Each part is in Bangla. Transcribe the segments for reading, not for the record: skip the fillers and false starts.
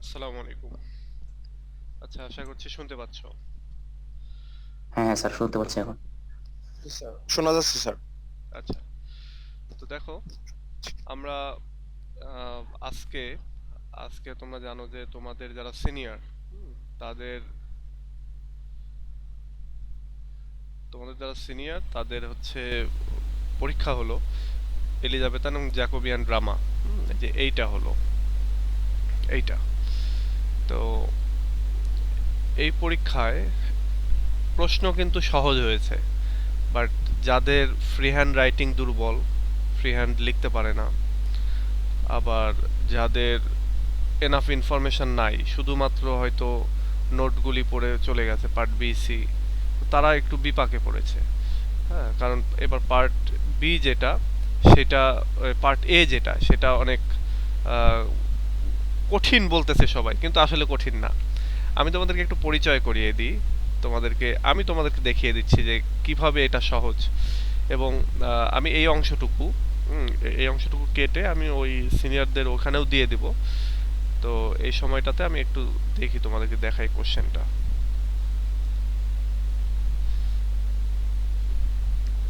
আসসালামু আলাইকুম। আচ্ছা, আশা করছি শুনতে পাচ্ছ। হ্যাঁ, হ্যাঁ স্যার শুনতে পাচ্ছি এখন। জি স্যার, শোনা যাচ্ছে স্যার। আচ্ছা, তো দেখো, আমরা আহ, আজকে আজকে তোমরা জানো যে তোমাদের যারা সিনিয়র, তাদের তোমাদের যারা সিনিয়র তাদের হচ্ছে পরীক্ষা হলো এলিজাবেথান এবং জ্যাকোবিয়ান ড্রামা। যে এইটা হলো এইটা। তো এই পরীক্ষায় প্রশ্ন কিন্তু সহজ হয়েছে, বাট যাদের ফ্রি হ্যান্ড রাইটিং দুর্বল, ফ্রি হ্যান্ড লিখতে পারে না, আবার যাদের এনাফ ইনফরমেশন নাই, শুধুমাত্র হয়তো নোটগুলি পড়ে চলে গেছে পার্ট বি সি, তারা একটু বিপাকে পড়েছে। হ্যাঁ, কারণ এবার পার্ট বি যেটা, সেটা পার্ট এ যেটা, সেটা অনেক আহ, কঠিন বলতেছে সবাই, কিন্তু আসলে কঠিন না। আমি তোমাদেরকে একটু পরিচয় করিয়ে দিই। আমি তোমাদেরকে দেখিয়ে দিচ্ছি যে কিভাবে এটা সহজ। এবং আমি এই অংশটুকু কেটে আমি ওই সিনিয়রদের ওখানেও দিয়ে দিব। তো এই সময়টাতে আমি একটু দেখি, তোমাদেরকে দেখাই কোশ্চেনটা।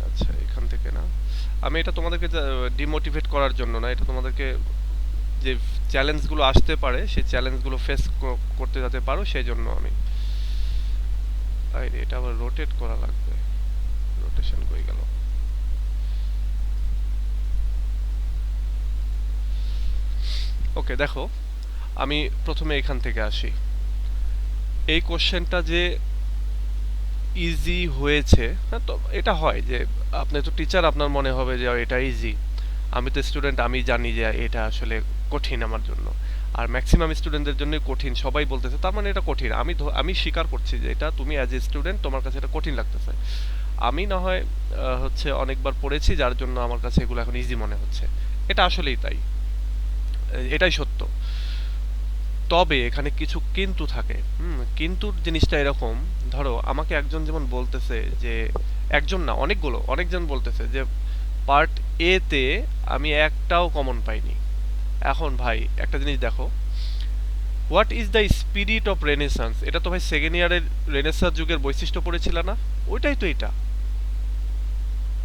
আচ্ছা, এখান থেকে না, আমি এটা তোমাদেরকে ডিমোটিভেট করার জন্য না, এটা তোমাদেরকে যে চ্যালেঞ্জগুলো আসতে পারে সেই চ্যালেঞ্জগুলো ফেস করতে যেতে পারো সেই জন্য আমি। আরে, এটা আবার রোটেট করা লাগবে। রোটেশন কই গেল? ওকে, দেখো, আমি প্রথমে এখান থেকে আসি। এই কোশ্চেনটা যে ইজি হয়েছে, হ্যাঁ, তো এটা হয় যে আপনি তো টিচার, আপনার মনে হবে যে এটা ইজি। আমি তো স্টুডেন্ট, আমি জানি যে এটা আসলে কঠিন আমার জন্য। আর ম্যাক্সিমাম স্টুডেন্টদের জন্যই কঠিন, সবাই বলতেছে, তার মানে এটা কঠিন। আমি স্বীকার করছি যে এটা তুমি অ্যাজ এ স্টুডেন্ট তোমার কাছে এটা কঠিন লাগতেছে। আমি না হয় হচ্ছে অনেকবার পড়েছি, যার জন্য আমার কাছে এগুলো এখন ইজি মনে হচ্ছে। এটা আসলেই তাই, এটাই সত্য। তবে এখানে কিছু কিন্তু থাকে। কিন্তু জিনিসটা এরকম, ধরো আমাকে একজন যেমন বলতেছে যে, একজন না, অনেকজন বলতেছে যে পার্ট এ তে আমি একটাও কমন পাইনি। এখন ভাই একটা জিনিস দেখো, what is the spirit of renaissance, এটা তো ভাই সেকেন্ড ইয়ারের রেনেসাঁ যুগের বৈশিষ্ট্য পড়েছিল না? ওইটাই তো এটা,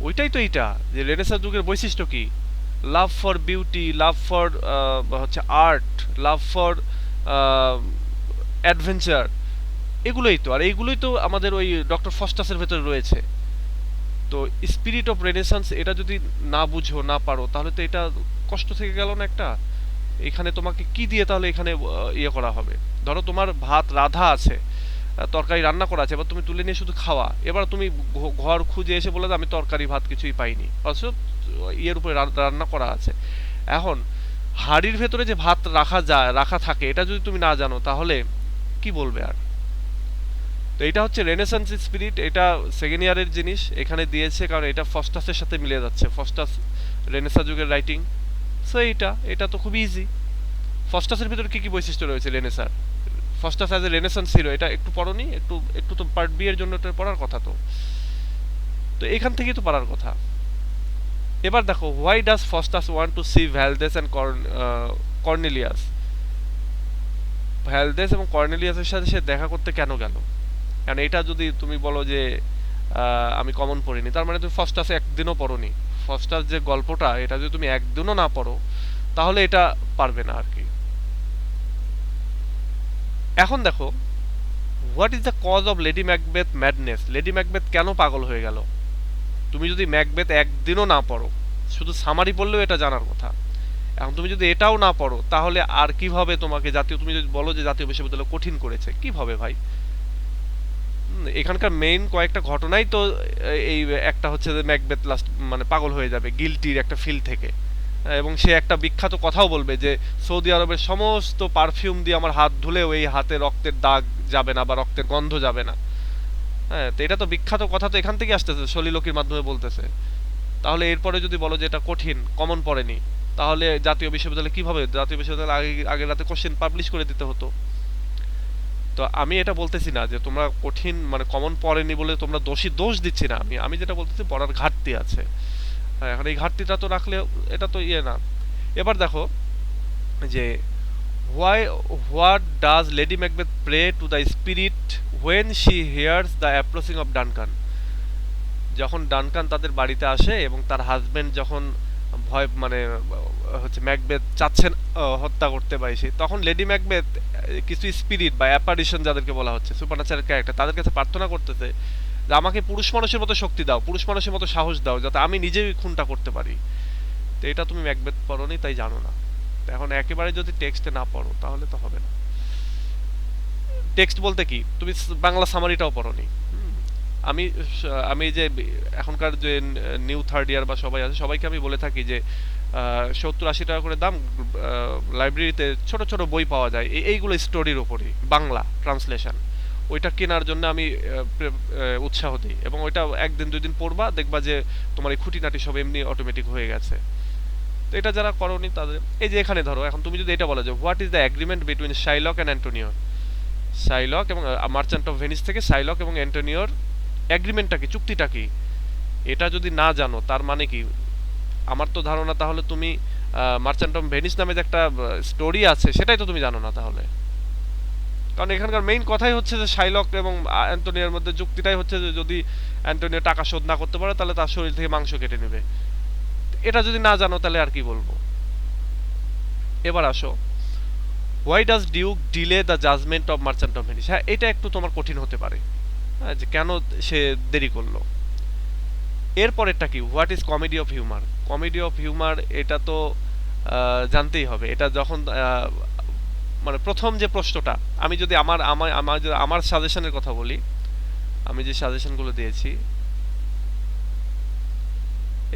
ওইটাই তো এটা, যে রেনেসাঁ যুগের বৈশিষ্ট্য কি? Love for beauty, love for হচ্ছে আর্ট, লাভ ফর অ্যাডভেঞ্চার, এগুলোই তো, আর এইগুলোই তো আমাদের ওই ডক্টর ফস্টাসের ভেতরে রয়েছে। তো স্পিরিট অফ রেনেসান্স এটা যদি না বুঝো, না পারো, তাহলে তো এটা কষ্ট থেকে গেল না একটা। এখানে তোমাকে কি দিয়ে তাহলে এখানে ইয়ে করা হবে? ধরো তোমার ভাত রাধা আছে, তরকারি রান্না করা আছে, এবার তুমি তুলে নিয়ে শুধু খাওয়া। এবার তুমি ঘর খুঁজে এসে বলে যে আমি তরকারি ভাত কিছুই পাইনি, অথচ ইয়ের উপরে রান্না করা আছে। এখন হাড়ির ভেতরে যে ভাত রাখা থাকে, এটা যদি তুমি না জানো, তাহলে কি বলবে আর? তো এটা হচ্ছে রেনেসান্স স্পিরিট, এটা সেকেন্ড ইয়ারের জিনিস এখানে দিয়েছে, কারণ এটা ফস্টাসের সাথে মিলে যাচ্ছে, ফস্টাস রেনেসাঁ যুগের রাইটিং। সো এটা তো খুব ইজি। ফস্টাসের ভিতরে কি কি বৈশিষ্ট্য রয়েছে রেনেসাঁর? Faustus as a renaissance hero, এটা একটু পড়োনি? একটু একটু তো পার্ট বি এর জন্য এটা পড়ার কথা তো। তো এখান থেকেই তো পড়ার কথা। এবার দেখো, why does Faustus want to see Valdes and Cornelius? Valdes এবং কর্নেলিয়াসের সাথে সে দেখা করতে কেন গেল? কারণ এটা যদি তুমি বলো যে আমি কমন পড়িনি, তার মানে তুমি ফস্টাসে একদিনও পড়োনি। ফস্টাস যে গল্পটা, এটা যদি তুমি একদিনও না পড়ো, তাহলে এটা পারবে না আর কি। এখন দেখো, what is the cause of Lady Macbeth madness? Lady Macbeth কেন পাগল হয়ে গেল? তুমি যদি ম্যাকবেথ একদিনও না পড়ো, শুধু সামারি পড়লেও এটা জানার কথা। এখন তুমি যদি এটাও না পড়ো, তাহলে আর কিভাবে তোমাকে তুমি যদি বলো যে জাতীয় বিশ্ববিদ্যালয় কঠিন করেছে, কিভাবে ভাই? এখানকার মেইন কয়েকটা ঘটনাই তো এই, একটা হচ্ছে যে ম্যাকবেথ লাস্ট মানে পাগল হয়ে যাবে গিল্টির একটা ফিল থেকে। এবং সে একটা বিখ্যাত কথাও বলবে যে সৌদি আরবের সমস্ত পারফিউম দিয়ে আমার হাত ধুলেও এই হাতে রক্তের দাগ যাবে না বা রক্তের গন্ধ যাবে না। হ্যাঁ, তো এটা তো বিখ্যাত কথা, তো এখান থেকে আসতেছে, সলিলোকির মাধ্যমে বলতেছে। তাহলে এরপরে যদি বলো যে এটা কঠিন, কমন পড়েনি, তাহলে জাতীয় বিশ্ববিদ্যালয়ে কিভাবে, জাতীয় বিশ্ববিদ্যালয়ে আগের রাতে কোশ্চেন পাবলিশ করে দিতে হতো। তো আমি এটা বলতেছি না যে তোমরা কঠিন মানে কমন পড়েনি বলে তোমরা দোষ দিচ্ছি না, আমি আমি যেটা বলতেছি পড়ার ঘাটতি আছে। এখন এই ঘাটতিটা তো রাখলে এটা তো ইয়ে না। এবার দেখো যে, Why, what does Lady Macbeth pray to the spirit when she hears the approaching of Duncan? যখন ডানকান তাদের বাড়িতে আসে এবং তার হাজবেন্ড যখন ভয় মানে হচ্ছে ম্যাকবেথ চাচ্ছেন হত্যা করতে পারে তখন লেডি ম্যাকবেথ কিছু স্পিরিট বা অ্যাপারিশন যাদেরকে বলা হচ্ছে সুপারন্যাচারাল ক্যারেক্টার তাদের কাছে প্রার্থনা করতেছে যে আমাকে পুরুষ মানুষের মতো শক্তি দাও, পুরুষ মানুষের মতো সাহস দাও, যাতে আমি নিজেই খুনটা করতে পারি। তো এটা তুমি ম্যাকবেথ পড়োনি, তাই জানো না। এখন একেবারে যদি টেক্সটে না পড়ো তাহলে তো হবে না। টেক্সট বলতে কি, তুমি বাংলা সামারিটাও পড়োনি। আমি আমি যে এখনকার যে নিউ থার্ড ইয়ার বা সবাই আছে সবাইকে আমি বলে থাকি যে 70-80 টাকা করে দাম, লাইব্রেরিতে ছোট ছোট বই পাওয়া যায় এইগুলো স্টোরির ওপরই বাংলা ট্রান্সলেশন। ওইটা কেনার জন্য আমি উৎসাহ দিই এবং ওইটা একদিন দুই দিন পড়বা, দেখবা যে তোমার এই খুঁটিনাটি সব এমনি অটোমেটিক হয়ে গেছে। তো এটা যারা করনি তাদের, এই যে এখানে ধরো এখন তুমি যদি এটা বলো যে what is the agreement between Shylock and Antonio, Shylock এবং মার্চেন্ট অফ ভেনিস থেকে শাইলক এবং অ্যান্টোনিওর এগ্রিমেন্টটা কি, চুক্তিটা কি, এটা যদি না জানো তার মানে কি, আমার তো ধারণা তাহলে তুমি মার্চেন্ট অফ ভেনিস নামে যে একটা স্টোরি আছে সেটাই তো তুমি জানো না তাহলে। কারণ এখানকার মেইন কথাই হচ্ছে যে শাইলক এবং অ্যান্টোনিওর মধ্যে যুক্তিটাই হচ্ছে যে যদি অ্যান্টোনিও টাকা শোধ না করতে পারে তাহলে তার শরীর থেকে মাংস কেটে নেবে। এটা যদি না জানো তাহলে আর কি বলবো। এবার আসো, why does duke delay the judgment of Merchant of Venice. হ্যাঁ, এটা একটু তোমার কঠিন হতে পারে, হ্যাঁ, যে কেন সে দেরি করলো। এরপরেরটা কি, what is comedy of humour. Comedy of humour এটা তো জানতেই হবে। এটা যখন মানে প্রথম যে প্রশ্নটা, আমি যদি আমার আমার আমার আমার সাজেশনের কথা বলি, আমি যে সাজেশনগুলো দিয়েছি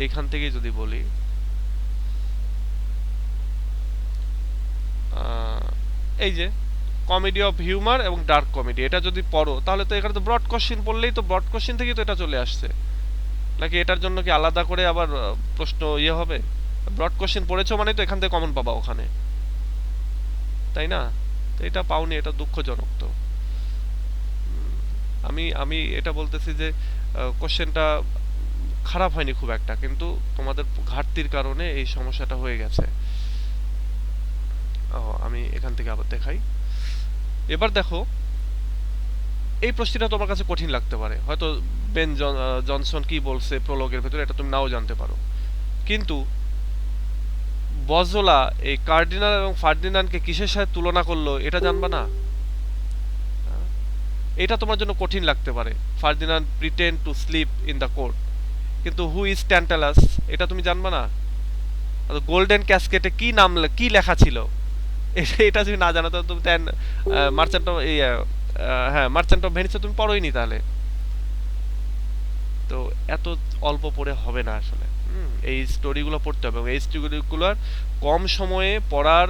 এইখান থেকেই যদি বলি, এই যে কমেডি অফ হিউমার এবং ডার্ক কমেডি, এটা যদি পড়ো তাহলে তো এখানে তো ব্রড কোশ্চিন পড়লেই তো, ব্রড কোশ্চিন থেকেই তো এটা চলে আসছে, নাকি এটার জন্য কি আলাদা করে আবার প্রশ্ন ইয়ে হবে? ব্রড কোশ্চেন পড়েছো মানে তো এখান থেকে কমন পাবা ওখানে, তাই না? তো এটা পাওনি, এটা দুঃখজনক। তো আমি আমি এটা বলতেছি যে কোশ্চেনটা খারাপ হয়নি খুব একটা, কিন্তু তোমাদের ঘাটতির কারণে এই সমস্যাটা হয়ে গেছে। আমি এখান থেকে আবার দেখাই। এবার দেখো, এই প্রশ্নটা তোমার কাছে কঠিন লাগতে পারে, হয়তো বেন জনসন কি বলছে প্রোলগের ভেতরে এটা তুমি নাও জানতে পারো, কিন্তু বজোলা এই কার্ডিনাল এবং ফার্ডিনান্ডকে কিসের সাথে তুলনা করলো এটা জানবা না? এটা তোমার জন্য কঠিন লাগতে পারে। Ferdinand pretend to sleep in the court, কিন্তু হু ইজ ট্যান্টালাস এটা তুমি জানবা না। গোল্ডেন ক্যাসকেটে কি নাম, কি লেখা ছিল, এটা যদি না জানো তো তুমি মার্চেন্ট অফ হ্যাঁ মার্চেন্ট অফ ভেনিসে তুমি পড়োইনি তাহলে। তো এত অল্প পড়ে হবে না আসলে। এই স্টোরিগুলো পড়তে হবে এবং এই স্টোরিগুলোর কম সময়ে পড়ার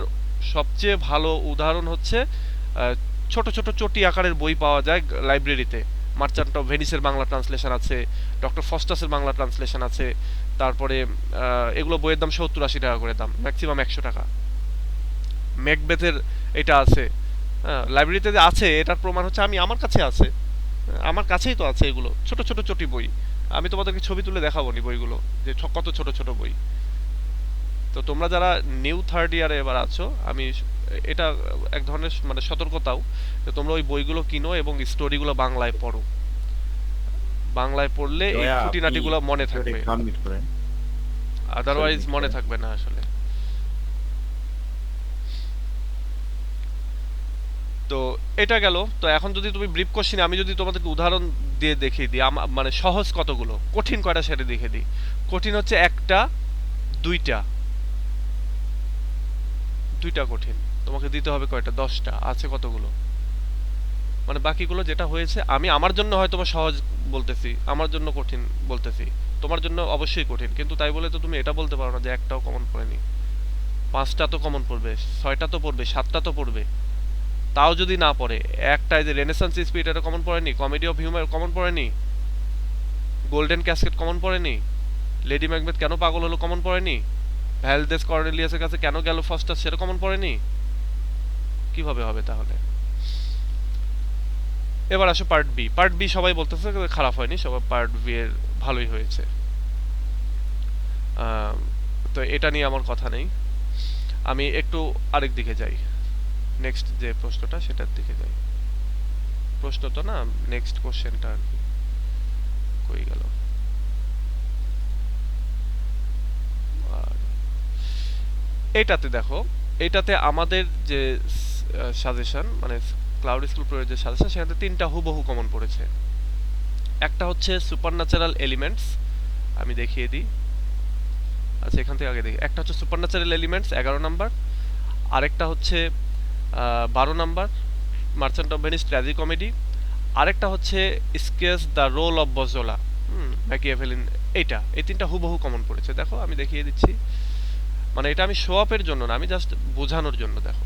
সবচেয়ে ভালো উদাহরণ হচ্ছে ছোট ছোট চটি আকারের বই পাওয়া যায় লাইব্রেরিতে। মার্চেন্ট অফ ভেনিসের বাংলা ট্রান্সলেশন আছে, ডক্টর ফস্টাসের বাংলা ট্রান্সলেশন আছে, তারপরে এগুলো বইয়ের দাম 70-80 টাকা করে দাম, ম্যাক্সিমাম 100 টাকা। ম্যাকবেথের এটা আছে, লাইব্রেরিতে যে আছে এটার প্রমাণ হচ্ছে আমি আমার কাছে আছে, আমার কাছেই তো আছে এগুলো ছোট ছোট চটি বই। আমি তোমাদেরকে ছবি তুলে দেখাবো নি বইগুলো, যে কত ছোট ছোট বই। তো তোমরা যারা নিউ থার্ড ইয়ারে এবার আছো, আমি এটা এক ধরনের মানে সতর্কতাও, যে তোমরা ওই বইগুলো কিনো এবং স্টোরিগুলো বাংলায় পড়ো। বাংলায় পড়লে এই জয়া, আপনি খুঁটিনাটিগুলো মনে ভিডিওটা থাকবে, একটু আনমিউট করেন। আদারওয়াইজ সাবমিট মনে করেন। থাকবে না আসলে। তো এটা গেল। তো এখন যদি তুমি ব্রিফ কোশ্চেন, আমি যদি তোমাদেরকে উদাহরণ দিয়ে দেখিয়ে দিই, মানে সহজ কতগুলো, কঠিন কয়টা সেটা দেখিয়ে দিই। কঠিন হচ্ছে একটা, দুইটা, দুইটা কঠিন। তোমাকে দিতে হবে কয়টা? 10টা। আছে কতগুলো? মানে বাকিগুলো যেটা হয়েছে আমি আমার জন্য হয়তো বা সহজ বলতেছি, আমার জন্য কঠিন বলতেছি, তোমার জন্য অবশ্যই কঠিন, কিন্তু তাই বলে তো তুমি এটা বলতে পারো না যে একটাও কমন পড়েনি। 5টা তো কমন পড়বে, 6টা তো পড়বে, 7টা তো পড়বে। তাও যদি না পড়ে, একটা এই যে রেনেসান্স স্পিরিট এটা কমন পড়েনি, কমেডি অফ হিউমার কমন পড়েনি, গোল্ডেন ক্যাসকেট কমন পড়েনি, লেডি ম্যাকবেথ কেন পাগল হলো কমন পড়েনি, ভ্যালদেস কর্নেলিয়াসের কাছে কেন গেল ফার্স্টার সেটা কমন পড়েনি, কিভাবে হবে তাহলে? এবার আসো পার্ট বি। পার্ট বি সবাই বলতেছে খারাপ হয়নি, সবাই পার্ট বি এর ভালোই হয়েছে। তো এটা নিয়ে আমার কথা নেই, আমি একটু আরেক দিকে যাই। নেক্সট যে প্রশ্নটা সেটার দিকে যাই। প্রশ্ন তো না, নেক্সট কোশ্চেনটা আর কি, কই গেল? আর এইটাতে দেখো, এইটাতে আমাদের যে সাজেশন, মানে ক্লাউড স্কুল প্রোয়ের যে সাজেশন, সেখানে তিনটা হুবহু কমন পড়েছে। একটা হচ্ছে সুপারন্যাচারাল এলিমেন্টস, আমি দেখিয়ে দিই। আচ্ছা, এখান থেকে আগে দেখি। একটা হচ্ছে সুপারন্যাচারাল এলিমেন্টস 11 নাম্বার, আরেকটা হচ্ছে 12 number merchant of Venice tragi comedy, আরেকটা হচ্ছে স্কেচ দ্য রোল অফ বজোলা, ম্যাকিয়াভেলিন। এই তিনটা হুবহু কমন পড়েছে। দেখো আমি দেখিয়ে দিচ্ছি, মানে এটা আমি শো অফের জন্য না, আমি জাস্ট বোঝানোর জন্য। দেখো,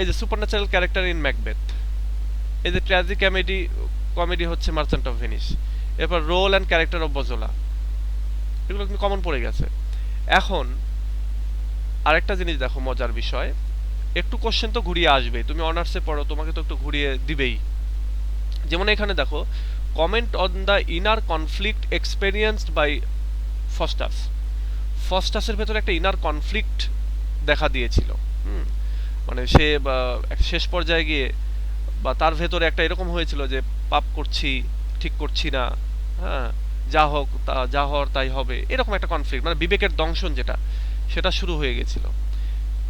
এই যে সুপারন্যাচারাল ক্যারেক্টার ইন ম্যাকবেথ, এই যে ট্র্যাজি কমেডি হচ্ছে মার্চেন্ট অফ ভেনিস, এরপর রোল অ্যান্ড ক্যারেক্টার অফ বজোলা, এগুলো কিন্তু কমন পড়ে গেছে। এখন আরেকটা জিনিস দেখো, মজার বিষয়, একটু কোশ্চেন তো ঘুরিয়ে আসবে, তুমি অনার্সে পড়ো, তোমাকে তো একটু ঘুরিয়ে দিবেই। যেমন এখানে দেখো, comment on the inner conflict experienced by Faustus. ফস্টাসের ভেতরে একটা ইনার কনফ্লিক্ট দেখা দিয়েছিল। মানে সে শেষ পর্যায়ে গিয়ে বা তার ভেতরে একটা এরকম হয়েছিল যে পাপ করছি, ঠিক করছি না, হ্যাঁ, যা হোক যা হওয়ার তাই হবে, এরকম একটা কনফ্লিক্ট, মানে বিবেকের দংশন যেটা, সেটা শুরু হয়ে গেছিল।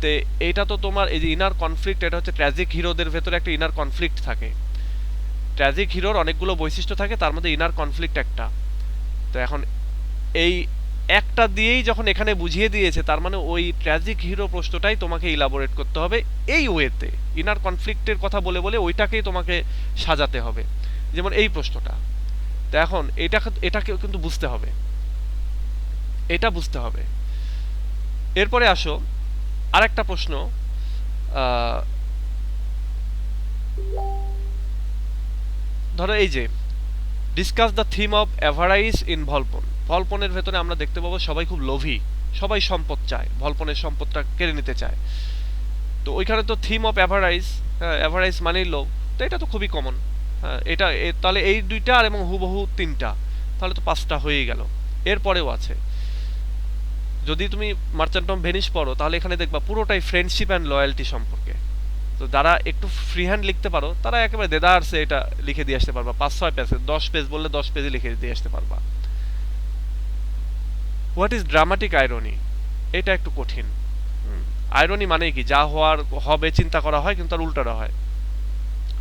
তো এইটা তো তোমার এই যে ইনার কনফ্লিক্ট, এটা হচ্ছে ট্র্যাজিক হিরোদের ভেতরে একটা ইনার কনফ্লিক্ট থাকে। ট্র্যাজিক হিরোর অনেকগুলো বৈশিষ্ট্য থাকে, তার মধ্যে ইনার কনফ্লিক্ট একটা। তো এখন এই একটা দিয়েই যখন এখানে বুঝিয়ে দিয়েছে, তার মানে ওই ট্র্যাজিক হিরো প্রশ্নটাই তোমাকে ইলাবোরেট করতে হবে এই ওয়েতে, ইনার কনফ্লিক্টের কথা বলে বলে ওইটাকেই তোমাকে সাজাতে হবে। যেমন এই প্রশ্নটা, তো এখন এটাকে কিন্তু বুঝতে হবে, এটা বুঝতে হবে। এরপরে আসো আরেকটা প্রশ্ন, ধরো এই যে discuss the theme of avarice in Volpone. ভলপনের ভেতরে আমরা দেখতে পাবো সবাই খুব লোভী, সবাই সম্পদ চায়, ভলপনের সম্পদটা কেড়ে নিতে চায়। তো ওইখানে তো থিম অফ অ্যাভারাইজ, অ্যাভারাইজ মানেই লোভ, তো এটা তো খুবই কমন। হ্যাঁ, তাহলে এই দুইটা আর এবং হুবহু তিনটা, তাহলে তো পাঁচটা হয়েই গেল। এরপরেও আছে, যদি তুমি মার্চেন্ট অফ ভেনিস পড়ো, তাহলে এখানে দেখবা পুরোটাই ফ্রেন্ডশিপ অ্যান্ড লয়্যালটি সম্পর্কে। তো যারা একটু ফ্রি হ্যান্ড লিখতে পারো, তারা একেবারে দেদারসে এটা লিখে দিয়ে আসতে পারবা, 5-6 পেজে, 10 পেজ বললে 10 পেজে লিখে দিয়ে আসতে পারবা। হোয়াট ইজ ড্রামাটিক আইরনি, এটা একটু কঠিন। আইরনি মানে কি, যা হওয়ার হবে চিন্তা করা হয় কিন্তু আর উল্টাটা হয়,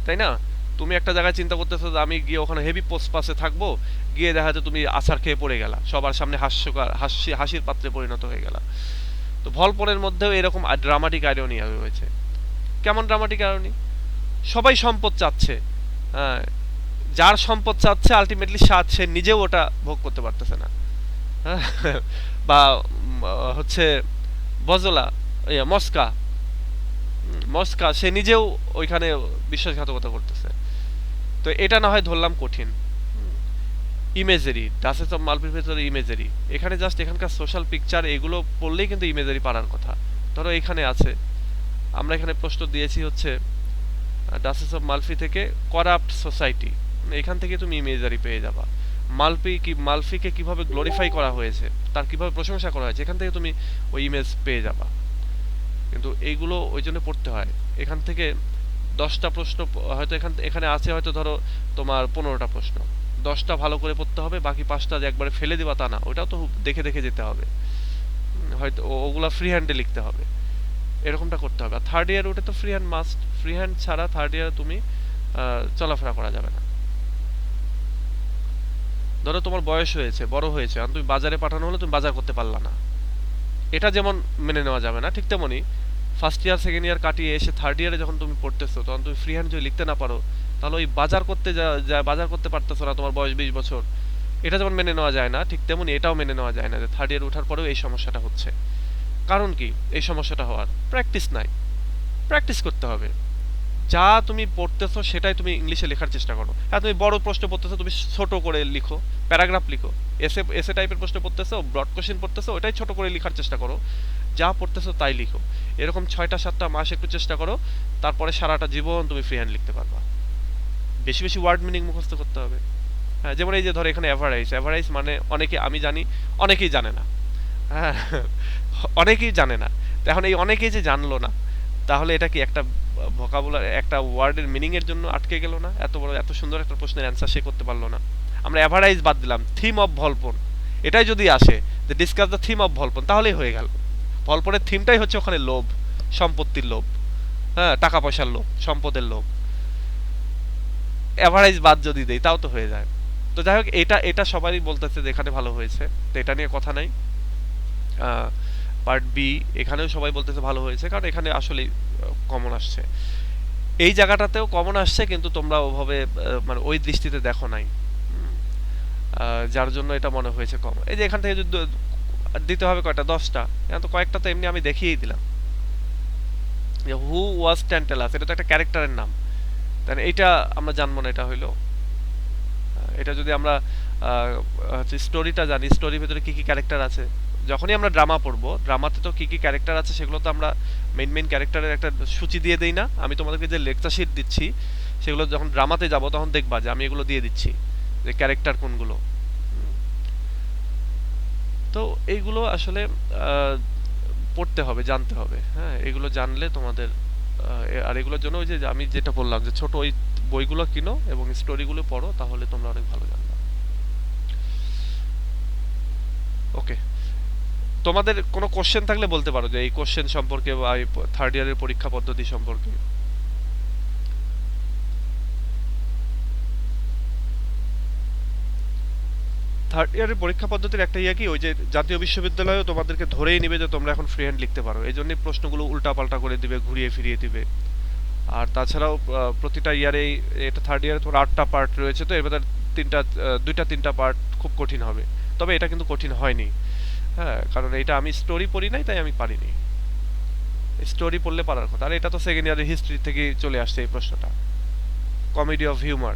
তাই না? তুমি একটা জায়গায় চিন্তা করতেছো যে আমি গিয়ে ওখানে হেভি পোস্ট পাসে থাকবো, গিয়ে দেখা যায় তুমি আছাড় খেয়ে পড়ে গেলা, সবার সামনে হাসির পাত্রে পরিণত হয়ে গেলা। তো ভলপনের মধ্যেও এরকম ড্রামাটিক আইরনি রয়েছে। কেমন ড্রামাটিক আইরনি? সবাই সম্পদ চাচ্ছে, হ্যাঁ, যার সম্পদ চাচ্ছে আলটিমেটলি সে নিজেও ওটা ভোগ করতে পারতেছে না, হ্যাঁ, বা হচ্ছে বজলা, মস্কা, মস্কা সে নিজেও ওইখানে বিশ্বাসঘাতকতা করতেছে। তো এটা না হয় ধরলাম কঠিন। ইমেজারি, ডাসেস অফ মাল্পির ভেতরে ইমেজারি, এখানে জাস্ট এখানকার সোশ্যাল পিকচার এগুলো পড়লেই কিন্তু ইমেজারি পারার কথা। ধরো এখানে আছে, আমরা এখানে প্রশ্ন দিয়েছি হচ্ছে ডাসেস অফ মালফি থেকে করাপ্ট সোসাইটি, এখান থেকে তুমি ইমেজারি পেয়ে যাবা। মালফিকে কিভাবে গ্লোরিফাই করা হয়েছে, তার কিভাবে প্রশংসা করা হয়েছে, এখান থেকে তুমি ওই ইমেজ পেয়ে যাবা। কিন্তু এইগুলো ওই জন্য পড়তে হয়। এখান থেকে 10টা প্রশ্ন হয়তো এখানে আছে, হয়তো ধরো তোমার 15টা প্রশ্ন, 10টা ভালো করে পড়তে হবে, বাকি 5টা যে একবারে ফেলে দিবা তা না, ওটাও তো দেখে দেখে যেতে হবে। হয়তো ওগুলা ফ্রি হ্যান্ডে লিখতে হবে, এরকমটা করতে হবে। আর থার্ড ইয়ার ওটা তো free hand must, free hand ছাড়া থার্ড ইয়ার তুমি চলাফেরা করা যাবে না। ধরো তোমার বয়স হয়েছে, বড় হয়েছে, আর তুমি বাজারে পাঠানো হলে তুমি বাজার করতে পারলা না, এটা যেমন মেনে নেওয়া যাবে না, ঠিক তেমনি ফার্স্ট ইয়ার সেকেন্ড ইয়ার কাটিয়ে এসে থার্ড ইয়ারে যখন তুমি পড়তেছো, তখন তুমি ফ্রি হ্যান্ড যদি লিখতে না পারো, তাহলে ওই বাজার করতে বাজার করতে পারতেছো না, তোমার বয়স 20 বছর, এটা যেমন মেনে নেওয়া যায় না, ঠিক তেমনি এটাও মেনে নেওয়া যায় না যে থার্ড ইয়ার ওঠার পরেও এই সমস্যাটা হচ্ছে। কারণ কি এই সমস্যাটা হওয়ার? প্র্যাকটিস নাই, প্র্যাকটিস করতে হবে। যা তুমি পড়তেছো সেটাই তুমি ইংলিশে লেখার চেষ্টা করো। হ্যাঁ, তুমি বড় প্রশ্ন পড়তেছো, তুমি ছোট করে লিখো, প্যারাগ্রাফ লিখো। এসে এসে টাইপের প্রশ্ন পড়তেছো, ব্রড কোশ্চেন পড়তেছো, ওটাই ছোট করে লেখার চেষ্টা করো। যা পড়তেছো তাই লিখো। এরকম 6টা 7টা মাস একটু চেষ্টা করো, তারপরে সারাটা জীবন তুমি ফ্রি হ্যান্ড লিখতে পারবা। বেশি বেশি ওয়ার্ড মিনিং মুখস্থ করতে হবে। হ্যাঁ, যেমন এই যে ধরো এখানে অ্যাভারাইজ, অ্যাভারাইজ মানে অনেকে, আমি জানি অনেকেই জানে না, হ্যাঁ, অনেকেই জানে না। তো এখন এই অনেকেই যে জানলো না, তাহলে এটা কি একটা ভোকাবুলার একটা ওয়ার্ডের মিনিং এর জন্য আটকে গেল না? এত বড় এত সুন্দর একটা প্রশ্নের অ্যান্সার সে করতে পারলো না। আমরা অ্যাভারাইজ বাদ দিলাম, থিম অফ ভল্পন এটাই যদি আসে, যে ডিসকাস দ্য থিম অফ ভল্পন, তাহলেই হয়ে গেল। ভল্পনের থিমটাই হচ্ছে ওখানে লোভ, সম্পত্তির লোভ, হ্যাঁ, টাকা পয়সার লোভ, সম্পদের লোভ। অ্যাভারেজ বাদ যদি দেই তাও তো হয়ে যায়। তো যাই হোক, এটা এটা সবারই বলতেছে যে এখানে ভালো হয়েছে, তো এটা নিয়ে কথা নাই। পার্ট বি, এখানেও সবাই বলতেছে ভালো হয়েছে, কারণ এখানে আসলে কমন আসছে। এই জায়গাটাতেও কমন আসছে, কিন্তু তোমরা ওভাবে মানে ওই দৃষ্টিতে দেখো নাই। যার জন্য এটা মনে হয়েছে কম। এই যে এখান থেকে যদি দিতে হবে কয়টা, 10টা, এখন তো কয়েকটা তো এমনি আমি দেখিয়েই দিলাম। যে হু ওয়াজ ট্যান্টালাস, এটা তো একটা ক্যারেক্টারের নাম, তাহলে এইটা আমরা জানবো না এটা হইলো। এটা যদি আমরা হচ্ছে স্টোরিটা জানি, স্টোরির ভিতরে কি কি ক্যারেক্টার আছে, যখনই আমরা ড্রামা পড়বো, ড্রামাতে তো কি কি ক্যারেক্টার আছে সেগুলো তো আমরা মেইন ক্যারেক্টারের একটা সূচি দিয়ে দেই না? আমি তোমাদেরকে যে লেকচার শিট দিচ্ছি, সেগুলো যখন ড্রামাতে যাব তখন দেখবা যে আমি এগুলো দিয়ে দিচ্ছি, যে ক্যারেক্টার কোনগুলো। তো এইগুলো আসলে আহ, পড়তে হবে, জানতে হবে। হ্যাঁ, এগুলো জানলে তোমাদের আর এগুলোর জন্য ওই যে আমি যেটা বললাম, যে ছোট ওই বইগুলো কিনো এবং স্টোরিগুলো পড়ো, তাহলে তোমরা অনেক ভালো জানবে। ওকে, তোমাদের কোনো কোশ্চেন থাকলে বলতে পারো, যে এই কোশ্চেন সম্পর্কে বা এই থার্ড ইয়ারের পরীক্ষা পদ্ধতি সম্পর্কে। থার্ড ইয়ারের পরীক্ষা পদ্ধতির একটা ইয়ে কি, ওই যে জাতীয় বিশ্ববিদ্যালয়েও তোমাদেরকে ধরেই নিবে যে তোমরা এখন ফ্রি হ্যান্ড লিখতে পারো, এই জন্যই প্রশ্নগুলো উল্টাপাল্টা করে দিবে, ঘুরিয়ে ফিরিয়ে দিবে। আর তাছাড়াও প্রতিটা ইয়ারেই, এটা থার্ড ইয়ারে তোমার 8টা পার্ট রয়েছে, তো এর ভেতর দুইটা তিনটা পার্ট খুব কঠিন হবে। তবে এটা কিন্তু কঠিন হয়নি। হ্যাঁ, কারণ এটা আমি স্টোরি পড়ি নাই, তাই আমি পারিনি। স্টোরি পড়লে পারার কথা। আর এটা তো সেকেন্ড ইয়ারের হিস্ট্রি থেকে চলে আসছে এই প্রশ্নটা, কমেডি অফ হিউমার।